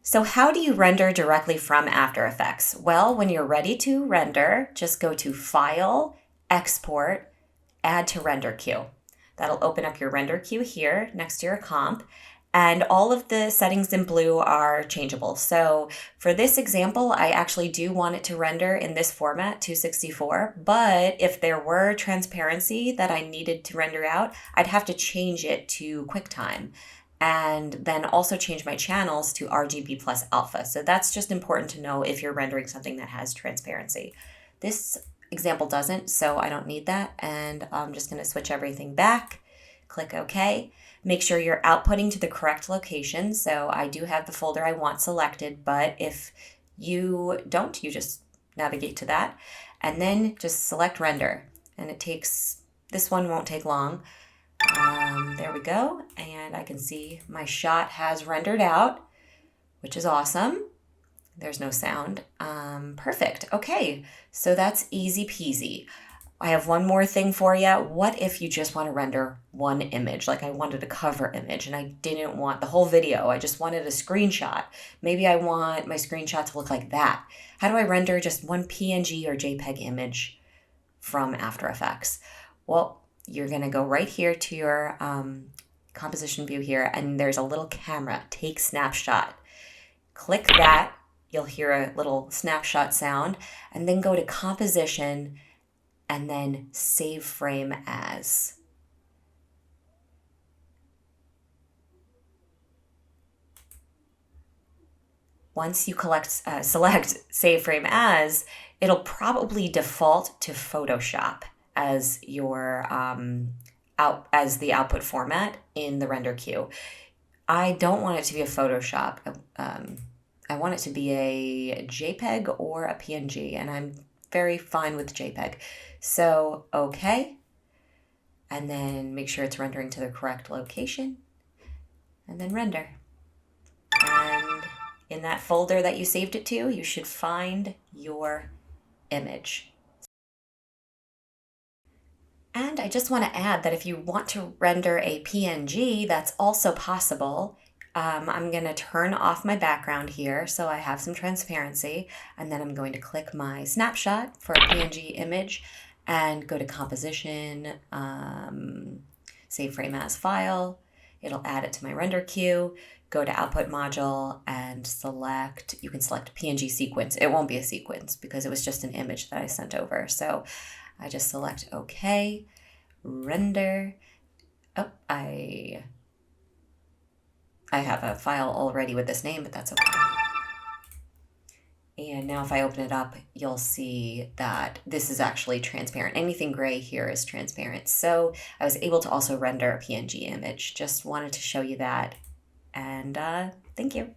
So how do you render directly from After Effects? Well, when you're ready to render, just go to File, Export, Add to Render Queue. That'll open up your render queue here next to your comp. And all of the settings in blue are changeable. So for this example, I actually do want it to render in this format, 264. But if there were transparency that I needed to render out, I'd have to change it to QuickTime and then also change my channels to RGB plus alpha. So that's just important to know if you're rendering something that has transparency. This example doesn't, so I don't need that. And I'm just going to switch everything back, click OK. Make sure you're outputting to the correct location. So I do have the folder I want selected, but if you don't, you just navigate to that and then just select render. And it takes, this one won't take long. There we go. And I can see my shot has rendered out, which is awesome. There's no sound. Perfect. Okay, so that's easy peasy. I have one more thing for you. What if you just want to render one image? Like I wanted a cover image and I didn't want the whole video. I just wanted a screenshot. Maybe I want my screenshot to look like that. How do I render just one PNG or JPEG image from After Effects? Well, you're going to go right here to your composition view here, and there's a little camera, take snapshot. Click that. You'll hear a little snapshot sound, and then go to composition and then save frame as. Once you select save frame as, it'll probably default to Photoshop as your as the output format in the render queue. I don't want it to be a Photoshop. I want it to be a JPEG or a PNG, and I'm very fine with JPEG. So, okay. And then make sure it's rendering to the correct location. And then render. And in that folder that you saved it to, you should find your image. And I just want to add that if you want to render a PNG, that's also possible. I'm going to turn off my background here so I have some transparency, and then I'm going to click my snapshot for a PNG image and go to composition, save frame as file. It'll add it to my render queue, go to output module and select, you can select PNG sequence. It won't be a sequence because it was just an image that I sent over. So I just select OK, render. Oh, I have a file already with this name, but that's okay. And now if I open it up, you'll see that this is actually transparent. Anything gray here is transparent. So I was able to also render a PNG image. Just wanted to show you that. And thank you.